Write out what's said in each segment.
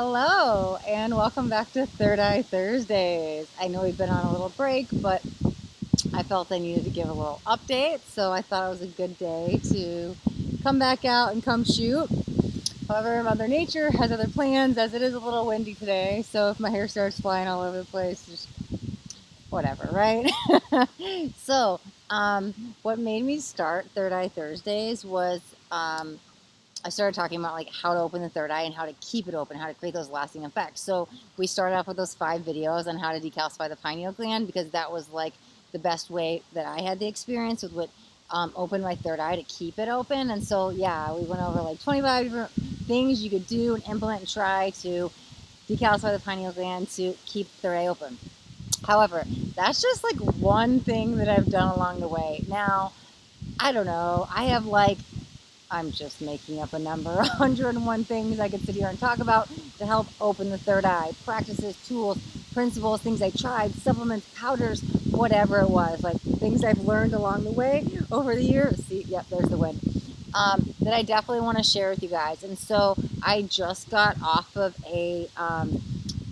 Hello, and welcome back to Third Eye Thursdays. I know we've been on a little break, but I felt I needed to give a little update, so I thought it was a good day to come back out and come shoot. However, Mother Nature has other plans as it is a little windy today, so if my hair starts flying all over the place, just whatever, right? So, what made me start Third Eye Thursdays was I started talking about like how to open the third eye and how to keep it open, how to create those lasting effects. So we started off with those 5 videos on how to decalcify the pineal gland because that was like the best way that I had the experience with what opened my third eye to keep it open. And so yeah, we went over like 25 different things you could do and implement and try to decalcify the pineal gland to keep the third eye open. However, that's just like one thing that I've done along the way. Now, I don't know. I have like I'm just making up a number, 101 things I could sit here and talk about to help open the third eye. Practices, tools, principles, things I tried, supplements, powders, whatever it was. Like things I've learned along the way over the years. See, yep, there's the wind. That I definitely want to share with you guys. And so I just got off of a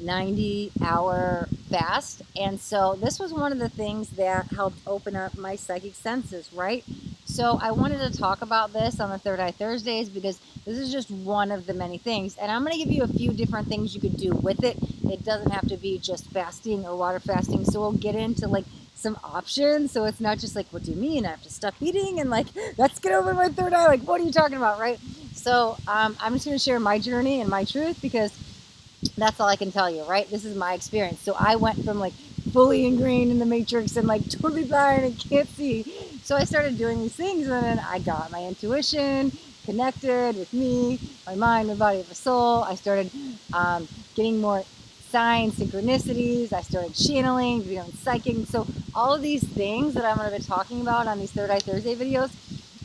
90-hour fast. And so this was one of the things that helped open up my psychic senses, right? So I wanted to talk about this on the Third Eye Thursdays because this is just one of the many things. And I'm going to give you a few different things you could do with it. It doesn't have to be just fasting or water fasting. So we'll get into like some options. So it's not just like, what do you mean? I have to stop eating and like, let's get over my third eye. Like, what are you talking about, right? So I'm just going to share my journey and my truth because that's all I can tell you, right? This is my experience. So I went from like fully ingrained in the matrix and like totally blind and can't see. So I started doing these things and then I got my intuition connected with me, my mind, my body, my soul. I started getting more signs, synchronicities. I started channeling, doing psychic. So all of these things that I'm going to be talking about on these Third Eye Thursday videos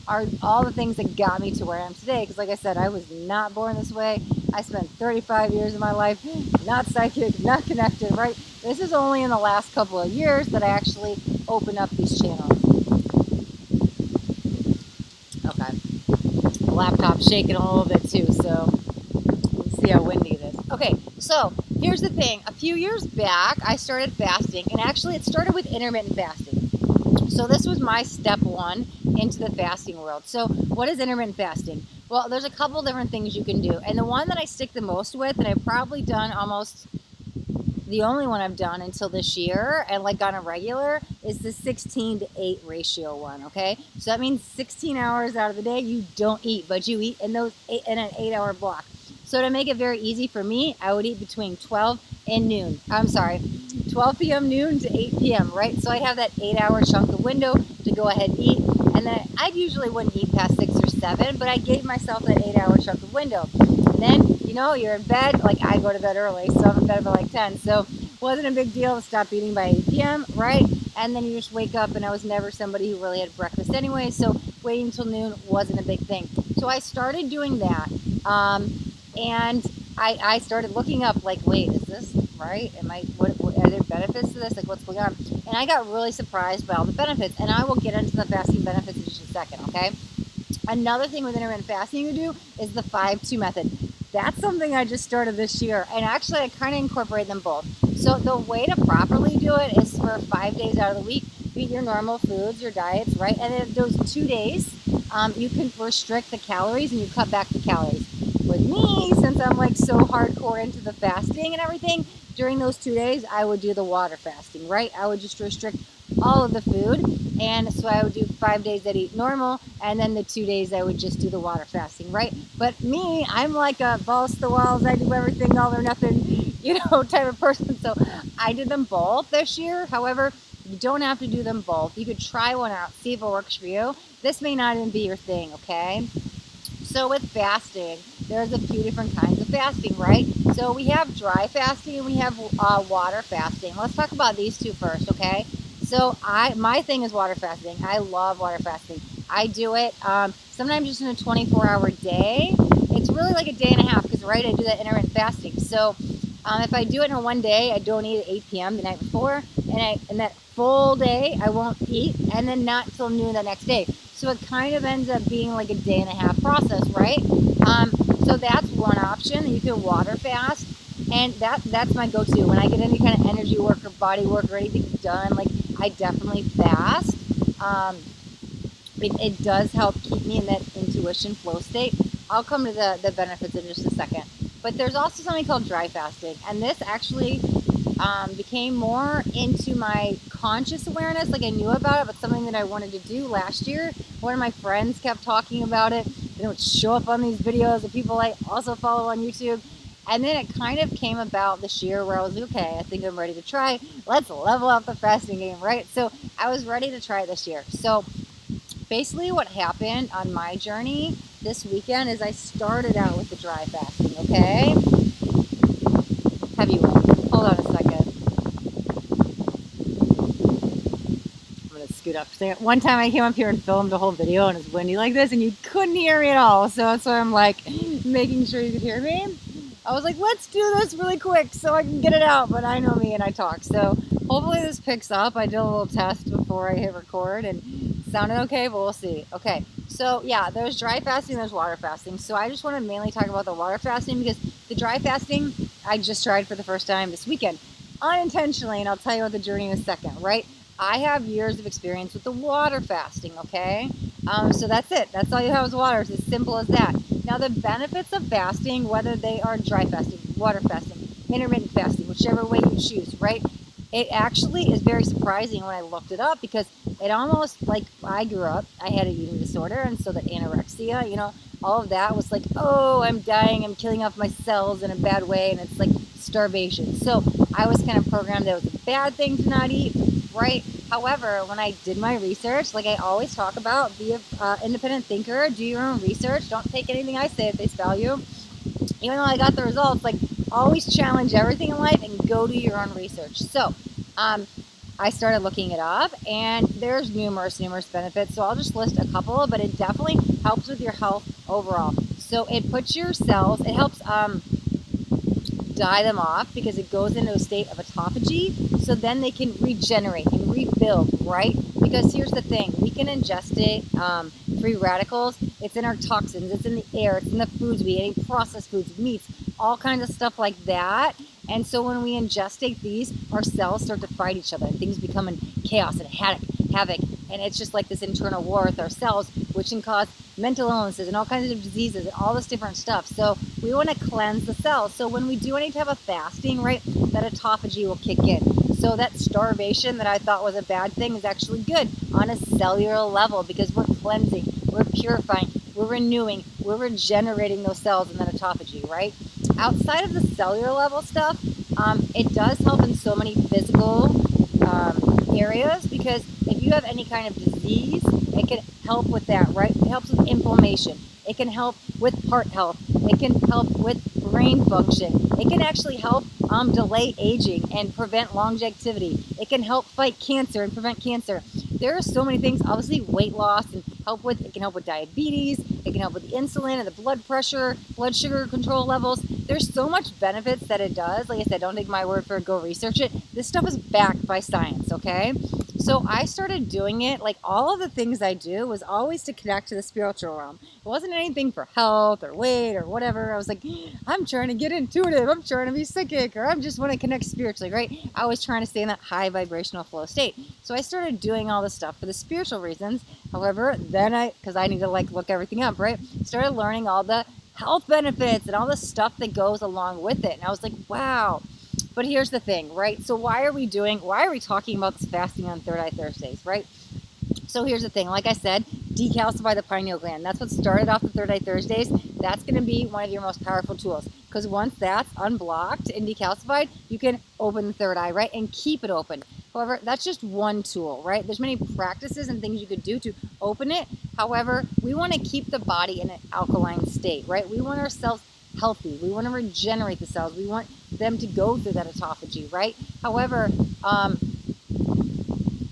are all the things that got me to where I am today. Because like I said, I was not born this way. I spent 35 years of my life not psychic, not connected, right? This is only in the last couple of years that I actually opened up these channels. Okay. The laptop's shaking a little bit too, so let's see how windy it is. Okay, so here's the thing. A few years back, I started fasting, and actually it started with intermittent fasting. So this was my step one into the fasting world. So what is intermittent fasting? Well, there's a couple different things you can do. And the one that I stick the most with, and I've probably done almost the only one I've done until this year and like on a regular, is the 16-to-8 ratio one, okay? So that means 16 hours out of the day you don't eat, but you eat in those in an 8-hour block. So to make it very easy for me, I would eat between 12 and noon. 12 p.m. noon to 8 p.m., right? So I'd have that 8-hour chunk of window to go ahead and eat. And then I usually wouldn't eat past 6 or 7, but I gave myself that 8-hour chunk of window. And then, you're in bed. Like I go to bed early, so I'm in bed by like 10. So it wasn't a big deal to stop eating by 8 p.m., right? And then you just wake up, and I was never somebody who really had breakfast anyway, so waiting until noon wasn't a big thing. So I started doing that. And I started looking up, like, wait, is this right? What are there benefits to this? Like, what's going on? And I got really surprised by all the benefits. And I will get into the fasting benefits in just a second, okay? Another thing with intermittent fasting you do is the 5-2 method. That's something I just started this year. And actually, I kind of incorporate them both. So the way to properly do it is for 5 days out of the week, you eat your normal foods, your diets, right? And then those 2 days, you can restrict the calories and you cut back the calories. With me, since I'm like so hardcore into the fasting and everything, during those 2 days, I would do the water fasting, right? I would just restrict all of the food. And so I would do 5 days that eat normal. And then the 2 days I would just do the water fasting, right? But me, I'm like a balls to the walls. I do everything all or nothing, type of person. So I did them both this year. However, you don't have to do them both. You could try one out, see if it works for you. This may not even be your thing, okay? So with fasting, there's a few different kinds of fasting, right? So we have dry fasting and we have water fasting. Let's talk about these two first, okay? So my thing is water fasting. I love water fasting. I do it sometimes just in a 24-hour day. It's really like a day and a half because, right, I do that intermittent fasting. So if I do it in one day, I don't eat at 8 p.m. the night before, and that full day I won't eat, and then not till noon the next day. So it kind of ends up being like a day and a half process, right? So that's one option. You can water fast, and that's my go-to when I get any kind of energy work or body work or anything done. Like, I definitely fast. It does help keep me in that intuition flow state. I'll come to the benefits in just a second. But there's also something called dry fasting, and this actually became more into my conscious awareness. Like, I knew about it, but something that I wanted to do last year. One of my friends kept talking about it. It would show up on these videos of people I also follow on YouTube. And then it kind of came about this year where I was like, okay, I think I'm ready to try. Let's level up the fasting game, right? So I was ready to try it this year. So basically what happened on my journey this weekend is I started out with the dry fasting, okay? Heavy one. Hold on a second. I'm going to scoot up. One time I came up here and filmed a whole video and it's windy like this and you couldn't hear me at all. So that's why I'm like making sure you could hear me. I was like, let's do this really quick so I can get it out, but I know me and I talk. So hopefully this picks up. I did a little test before I hit record and it sounded okay, but we'll see. Okay, so yeah, there's dry fasting, there's water fasting. So I just want to mainly talk about the water fasting because the dry fasting I just tried for the first time this weekend, unintentionally, and I'll tell you about the journey in a second, right? I have years of experience with the water fasting, okay? So that's it. That's all you have is water. It's as simple as that. Now, the benefits of fasting, whether they are dry fasting, water fasting, intermittent fasting, whichever way you choose, right? It actually is very surprising when I looked it up because it almost, like, I grew up, I had an eating disorder, and so the anorexia, you know, all of that was like, oh, I'm dying, I'm killing off my cells in a bad way, and it's like starvation. So I was kind of programmed that it was a bad thing to not eat, right? However, when I did my research, like I always talk about, be an independent thinker, do your own research, don't take anything I say at face value. Even though I got the results, like, always challenge everything in life and go do your own research. So I started looking it up, and there's numerous benefits. So I'll just list a couple, but it definitely helps with your health overall. So it puts your cells, it helps die them off because it goes into a state of autophagy, so then they can regenerate and rebuild, right? Because here's the thing, we can ingest it, free radicals, it's in our toxins, it's in the air, it's in the foods we eat, processed foods, meats, all kinds of stuff like that. And so when we ingestate these, our cells start to fight each other and things become in chaos and havoc. And it's just like this internal war with our cells, which can cause mental illnesses and all kinds of diseases and all this different stuff. So we want to cleanse the cells. So when we do any type of fasting, right, that autophagy will kick in. So that starvation that I thought was a bad thing is actually good on a cellular level because we're cleansing, we're purifying, we're renewing, we're regenerating those cells in that autophagy, right? Outside of the cellular level stuff, it does help in so many physical areas because if you have any kind of disease, it can help with that, right? It helps with inflammation. It can help with heart health. It can help with brain function. It can actually help delay aging and prevent longevity. It can help fight cancer and prevent cancer. There are so many things, obviously weight loss and it can help with diabetes. It can help with insulin and the blood pressure, blood sugar control levels. There's so much benefits that it does. Like I said, don't take my word for it, go research it. This stuff is backed by science, okay? So I started doing it, like all of the things I do was always to connect to the spiritual realm. It wasn't anything for health or weight or whatever. I was like, I'm trying to get intuitive. I'm trying to be psychic, or I'm just want to connect spiritually, right? I was trying to stay in that high vibrational flow state. So I started doing all this stuff for the spiritual reasons. However, then because I need to like look everything up, right? Started learning all the health benefits and all the stuff that goes along with it. And I was like, wow. But here's the thing, right? So why are we talking about this fasting on Third Eye Thursdays, right? So here's the thing, like I said, decalcify the pineal gland. That's what started off the Third Eye Thursdays. That's going to be one of your most powerful tools because once that's unblocked and decalcified, you can open the third eye, right? And keep it open. However, that's just one tool, right? There's many practices and things you could do to open it. However, we want to keep the body in an alkaline state, right? We want ourselves healthy. We want to regenerate the cells. We want them to go through that autophagy, right? However,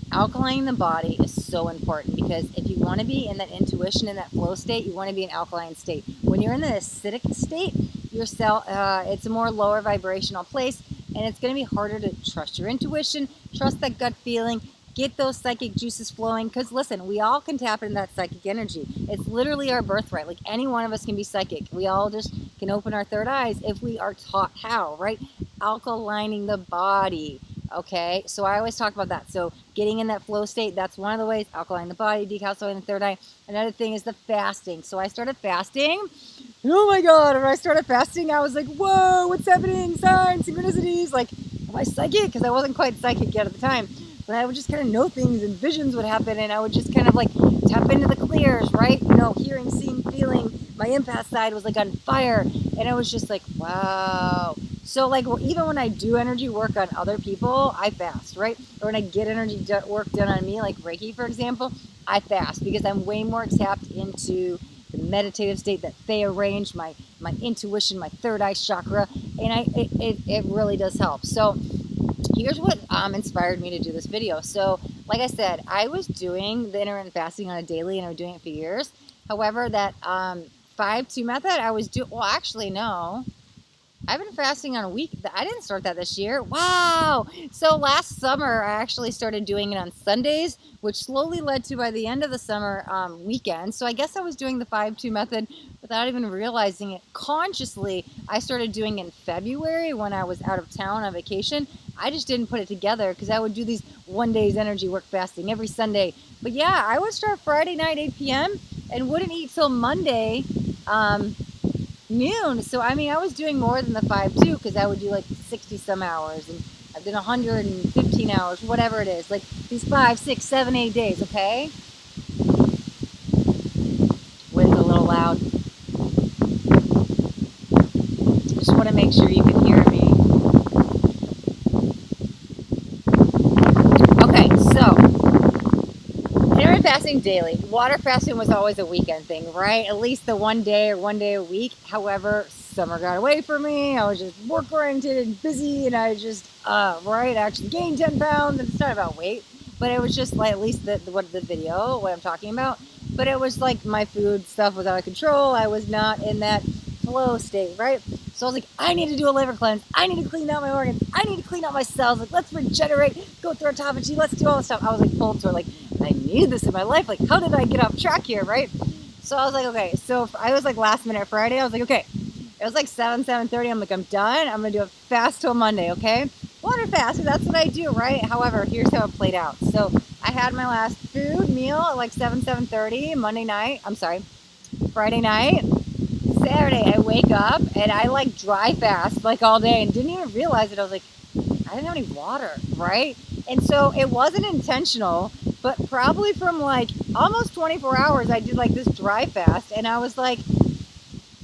alkalining the body is so important because if you want to be in that intuition, in that flow state, you want to be in an alkaline state. When you're in the acidic state, your cell, it's a more lower vibrational place, and it's going to be harder to trust your intuition, trust that gut feeling, get those psychic juices flowing. Because listen, we all can tap into that psychic energy. It's literally our birthright. Like any one of us can be psychic. We all just can open our third eyes if we are taught how, right? Alkalining the body. Okay, so I always talk about that. So getting in that flow state, that's one of the ways. Alkalining the body, decalcifying the third eye. Another thing is the fasting. So I started fasting. Oh my God, when I started fasting, I was like, whoa, what's happening? Signs, synchronicities. Like, am I psychic? Because I wasn't quite psychic yet at the time. But I would just kind of know things and visions would happen. And I would just kind of like tap into the clears, right? You know, hearing, seeing, feeling. My empath side was like on fire. And I was just like, wow. So like even when I do energy work on other people, I fast, right? Or when I get energy work done on me, like Reiki, for example, I fast because I'm way more tapped into the meditative state, that Thea range, my intuition, my third eye chakra, and it really does help. So here's what inspired me to do this video. So like I said, I was doing the intermittent fasting on a daily, and I was doing it for years. However, that 5-2 method, I was doing, well, actually, no. I've been fasting on a week. I didn't start that this year. Wow. So last summer, I actually started doing it on Sundays, which slowly led to, by the end of the summer, weekend. So I guess I was doing the 5-2 method without even realizing it. Consciously, I started doing it in February when I was out of town on vacation. I just didn't put it together because I would do these 1 day's energy work fasting every Sunday. But yeah, I would start Friday night, 8 p.m. and wouldn't eat till Monday, noon. So I mean, I was doing more than the 5-2 because I would do like 60 some hours, and I've done 115 hours, whatever it is, like these 5, 6, 7, 8 days. Okay, wind's a little loud. Just want to make sure you can hear me. Okay, so intermittent fasting daily. Water fasting was always a weekend thing, right? At least the 1 day or 1 day a week. However, summer got away from me. I was just work oriented and busy, and I just, right, I actually gained 10 pounds. And it's not about weight, but it was just like, at least the video, what I'm talking about. But it was like my food stuff was out of control. I was not in that flow state, right? So I was like, I need to do a liver cleanse. I need to clean out my organs. I need to clean out my cells. Like, let's regenerate, go through autophagy, let's do all this stuff. I was like full tour, like, I need this in my life. Like, how did I get off track here, right? So I was like, okay. So I was like last minute Friday. I was like, okay. It was like 7:30. I'm like, I'm done. I'm going to do a fast till Monday, okay? Water fast, that's what I do, right? However, here's how it played out. So I had my last food meal at like 7:30 Monday night. I'm sorry, Friday night. Saturday, I wake up and I like dry fast like all day and didn't even realize it. I was like, I didn't have any water, right? And so it wasn't intentional, but probably from like almost 24 hours, I did like this dry fast, and I was like,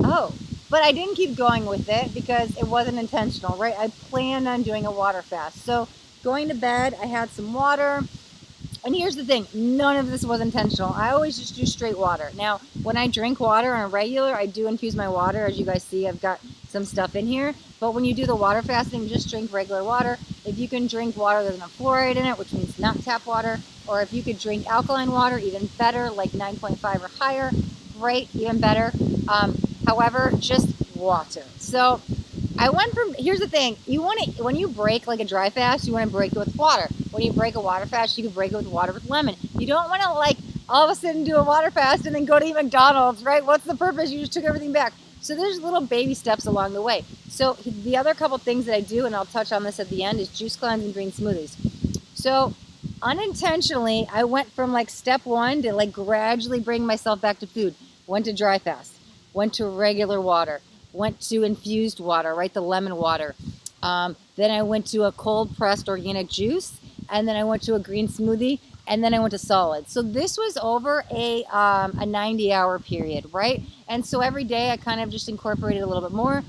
oh, but I didn't keep going with it because it wasn't intentional, right? I planned on doing a water fast. So going to bed, I had some water. And here's the thing, none of this was intentional. I always just do straight water. Now, when I drink water on a regular, I do infuse my water. As you guys see, I've got some stuff in here. But when you do the water fasting, just drink regular water. If you can drink water that doesn't have fluoride in it, which means not tap water, or if you could drink alkaline water, even better, like 9.5 or higher, great, even better. However, just water. So I went from, here's the thing, you want to, when you break like a dry fast, you want to break it with water. When you break a water fast, you can break it with water with lemon. You don't want to like all of a sudden do a water fast and then go to eat McDonald's, right? What's the purpose? You just took everything back. So there's little baby steps along the way. So the other couple things that I do, and I'll touch on this at the end, is juice cleanse and green smoothies. So unintentionally, I went from like step 1 to like gradually bring myself back to food. Went to dry fast, went to regular water, went to infused water, right? The lemon water. Then I went to a cold pressed organic juice, and then I went to a green smoothie, and then I went to solid. So this was over a 90-hour period, right? And so every day I kind of just incorporated a little bit more.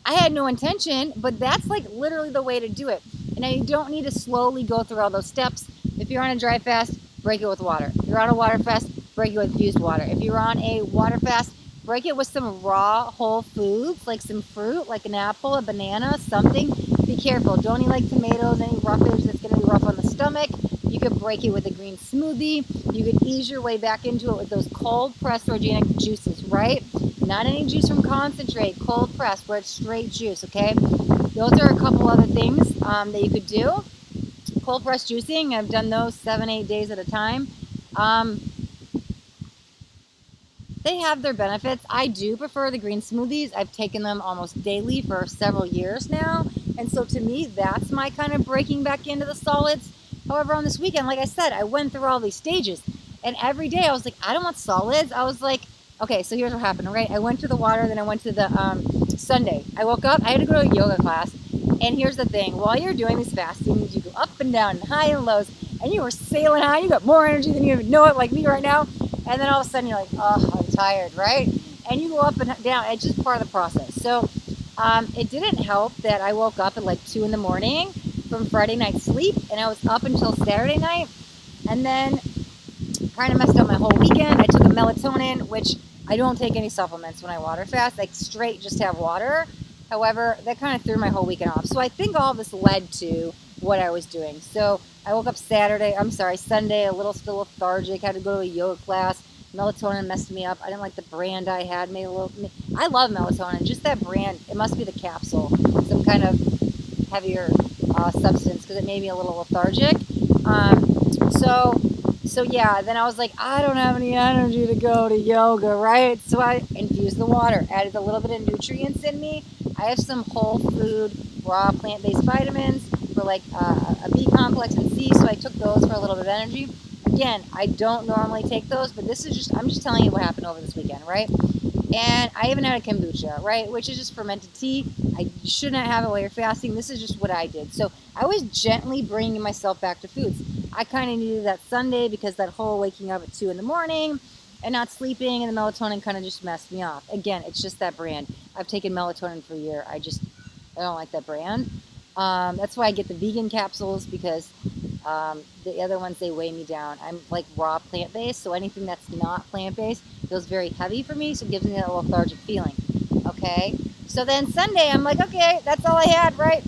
I had no intention, but that's like literally the way to do it. And you don't need to slowly go through all those steps. If you're on a dry fast, break it with water. If you're on a water fast, break it with infused water. If you're on a water fast, break it with some raw whole foods, like some fruit, like an apple, a banana, something. Be careful. Don't eat like tomatoes, any roughage that's going to be rough on the stomach. You could break it with a green smoothie. You could ease your way back into it with those cold pressed organic juices, right? Not any juice from concentrate, cold pressed, where it's straight juice, okay? Those are a couple other things that you could do. cold press juicing. I've done those 7-8 days at a time. They have their benefits. I do prefer the green smoothies. I've taken them almost daily for several years now. And so to me, that's my kind of breaking back into the solids. However, on this weekend, like I said, I went through all these stages. And every day I was like, I don't want solids. I was like, okay, so here's what happened, right? I went to the water, then I went to the Sunday. I woke up, I had to go to a yoga class. And here's the thing, while you're doing these fastings, you go up and down, high and lows, and you were sailing high. You got more energy than you even know it, like me right now. And then all of a sudden you're like, oh, I'm tired, right? And you go up and down. It's just part of the process. So it didn't help that I woke up at like 2 in the morning from Friday night sleep, and I was up until Saturday night, and then kind of messed up my whole weekend. I took a melatonin, which I don't take any supplements when I water fast. I straight just have water. However, that kind of threw my whole weekend off. So I think all this led to what I was doing. So I woke up Sunday, a little still lethargic, had to go to a yoga class. Melatonin messed me up. I didn't like the brand I had. I love melatonin, just that brand. It must be the capsule, some kind of heavier substance, because it made me a little lethargic. So yeah, then I was like, I don't have any energy to go to yoga, right? So I infused the water, added a little bit of nutrients in me. I have some whole food, raw plant-based vitamins for like a B complex and C, so I took those for a little bit of energy. Again, I don't normally take those, but I'm just telling you what happened over this weekend, right? And I even had a kombucha, right? Which is just fermented tea. I shouldn't have it while you're fasting. This is just what I did. So I was gently bringing myself back to foods. I kind of needed that Sunday because that whole waking up at 2 in the morning and not sleeping and the melatonin kind of just messed me off. Again, it's just that brand. I've taken melatonin for a year. I don't like that brand. That's why I get the vegan capsules, because the other ones, they weigh me down. I'm like raw plant-based, so anything that's not plant-based feels very heavy for me, so it gives me that lethargic feeling. Okay, so then Sunday I'm like, okay, that's all I had, right?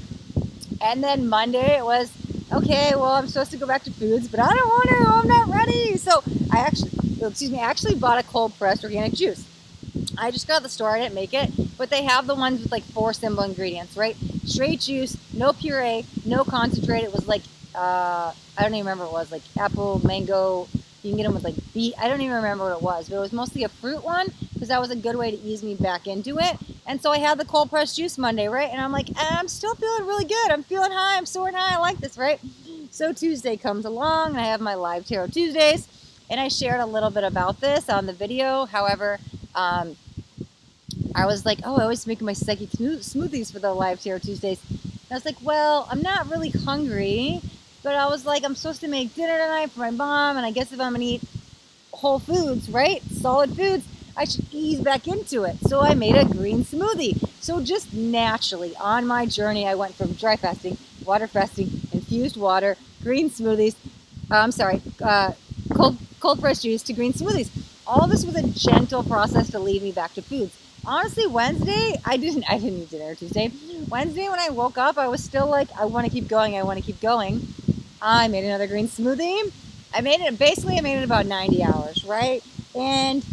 And then Monday it was, okay, well, I'm supposed to go back to foods, but I don't want to, I'm not ready. So I actually bought a cold pressed organic juice. I just got to the store, I didn't make it, but they have the ones with like 4 simple ingredients, right? Straight juice, no puree, no concentrate. It was like, I don't even remember what it was, like apple, mango. You can get them with like beet. I don't even remember what it was, but it was mostly a fruit one, because that was a good way to ease me back into it. And so I had the cold pressed juice Monday, right? And I'm like, I'm still feeling really good. I'm feeling high. I'm soaring high. I like this, right? So Tuesday comes along, and I have my live Tarot Tuesdays, and I shared a little bit about this on the video. However, I was like, oh, I always make my psychic smoothies for the live Tarot Tuesdays. And I was like, well, I'm not really hungry, but I was like, I'm supposed to make dinner tonight for my mom, and I guess if I'm gonna eat whole foods, right, solid foods, I should ease back into it. So I made a green smoothie. So just naturally on my journey, I went from dry fasting, water fasting, infused water, green smoothies, cold pressed juice to green smoothies. All this was a gentle process to lead me back to foods. Honestly, Wednesday, I didn't eat dinner Tuesday. Wednesday, when I woke up, I was still like, I want to keep going. I made another green smoothie. I made it about 90 hours, right? And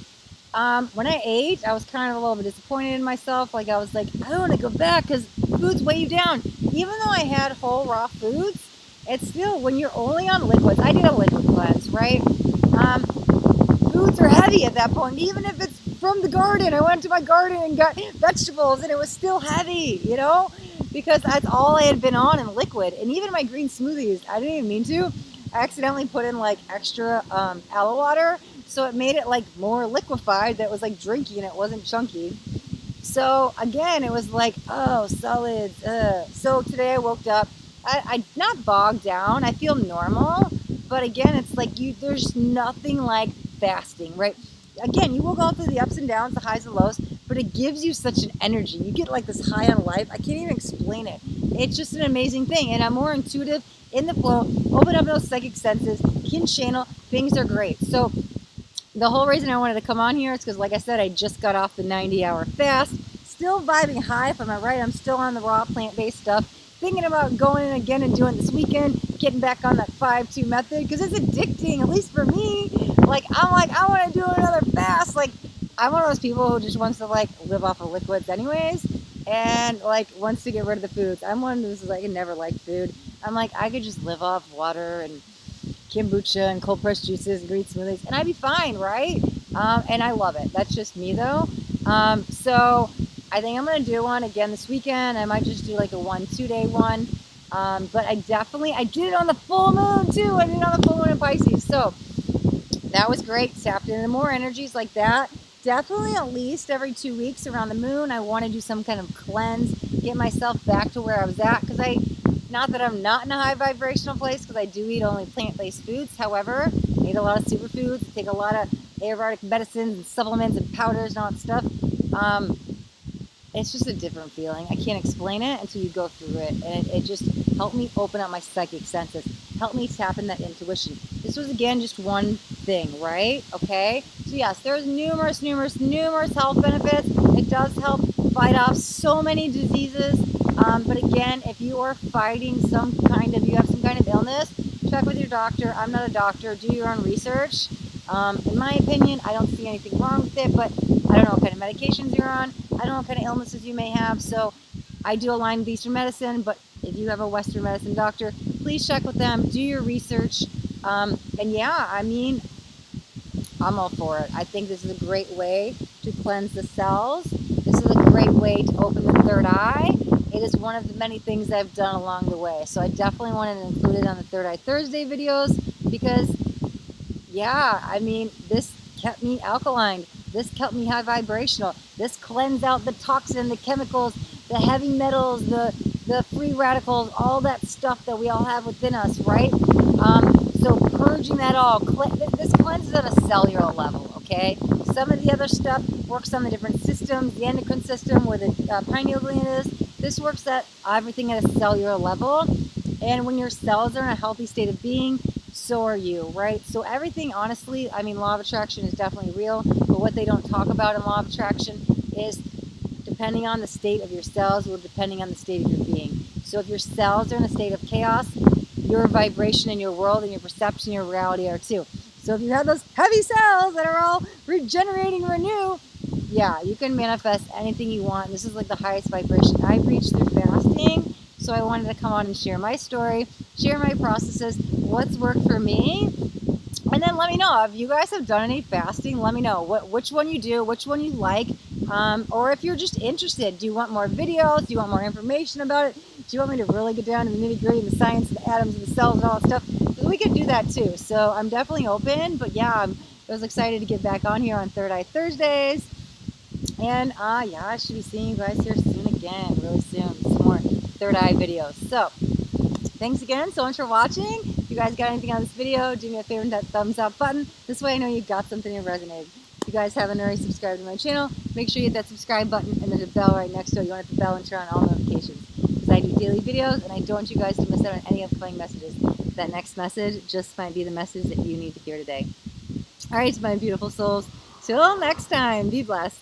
when I ate, I was kind of a little bit disappointed in myself. Like, I was like, I don't want to go back because foods weigh you down. Even though I had whole raw foods, it's still, when you're only on liquids, I did a liquid cleanse, right? Foods are heavy at that point, even if it's from the garden. I went to my garden and got vegetables, and it was still heavy, because that's all I had been on in liquid. And even my green smoothies, I didn't even mean to. I accidentally put in like extra aloe water, so it made it like more liquefied. That was like drinking, it wasn't chunky. So again, it was like, oh, solids. So today I woke up, I not bogged down. I feel normal, but again, it's like there's nothing like fasting, right? Again, you will go through the ups and downs, the highs and lows, but it gives you such an energy. You get like this high on life. I can't even explain it. It's just an amazing thing. And I'm more intuitive, in the flow, open up those psychic senses, can channel. Things are great. So the whole reason I wanted to come on here is because, like I said, I just got off the 90-hour fast. Still vibing high, if I'm not right. I'm still on the raw plant-based stuff. Thinking about going in again and doing it this weekend, getting back on that 5-2 method, because it's addicting, at least for me. Like, I'm like, I want to do another fast. Like, I'm one of those people who just wants to, like, live off of liquids anyways. and like wants to get rid of the foods. I'm one of those like I never liked food. I'm like I could just live off water and kombucha and cold pressed juices and green smoothies, and I'd be fine, right? And I love it. That's just me though. So I think I'm gonna do one again this weekend. I might just do like a 1-2 day one. But I did it on the full moon too. I did it on the full moon in Pisces. So that was great. Tapped into more energies like that. Definitely at least every 2 weeks around the moon, I want to do some kind of cleanse, get myself back to where I was at. Because not that I'm not in a high vibrational place, because I do eat only plant-based foods. However, I eat a lot of superfoods, I take a lot of ayurvedic medicines and supplements and powders and all that stuff. It's just a different feeling. I can't explain it until you go through it. And it just helped me open up my psychic senses, helped me tap in that intuition. This was, again, just one thing, right? Okay? So, yes, there's numerous health benefits. It does help fight off so many diseases. But, again, if you are fighting you have some kind of illness, check with your doctor. I'm not a doctor. Do your own research. In my opinion, I don't see anything wrong with it, but I don't know what kind of medications you're on. I don't know what kind of illnesses you may have. So I do align with Eastern medicine, but if you have a Western medicine doctor, please check with them, do your research. And yeah, I mean, I'm all for it. I think this is a great way to cleanse the cells. This is a great way to open the third eye. It is one of the many things I've done along the way. So I definitely wanted to include it on the Third Eye Thursday videos because, yeah, I mean, this kept me alkaline. This kept me high vibrational. This cleansed out the toxin, the chemicals, the heavy metals, the free radicals, all that stuff that we all have within us, right? So purging that all, this cleanses at a cellular level, okay? Some of the other stuff works on the different systems, the endocrine system where the pineal gland is. This works at everything at a cellular level. And when your cells are in a healthy state of being, so are you, right? So everything, honestly, I mean, law of attraction is definitely real, but what they don't talk about in law of attraction is depending on the state of your cells or depending on the state of your being. So if your cells are in a state of chaos, your vibration in your world and your perception, your reality are too. So if you have those heavy cells that are all regenerating, renew, yeah, you can manifest anything you want. This is like the highest vibration I've reached through fasting. So I wanted to come on and share my story, share my processes, what's worked for me. And then let me know if you guys have done any fasting. Let me know which one you do, which one you like, or if you're just interested. Do you want more videos? Do you want more information about it? Do you want me to really get down to the nitty gritty and the science and the atoms and the cells and all that stuff? We can do that too. So I'm definitely open. But yeah, I was excited to get back on here on Third Eye Thursdays. And yeah, I should be seeing you guys here soon again, really soon. Some more Third Eye videos. So thanks again so much for watching. If you guys got anything on this video, do me a favor and that thumbs up button. This way I know you got something that resonated. If you guys haven't already subscribed to my channel, make sure you hit that subscribe button and there's a bell right next to it. You want to hit the bell and turn on all notifications. Because I do daily videos and I don't want you guys to miss out on any upcoming messages. That next message just might be the message that you need to hear today. Alright, my beautiful souls. Till next time, be blessed.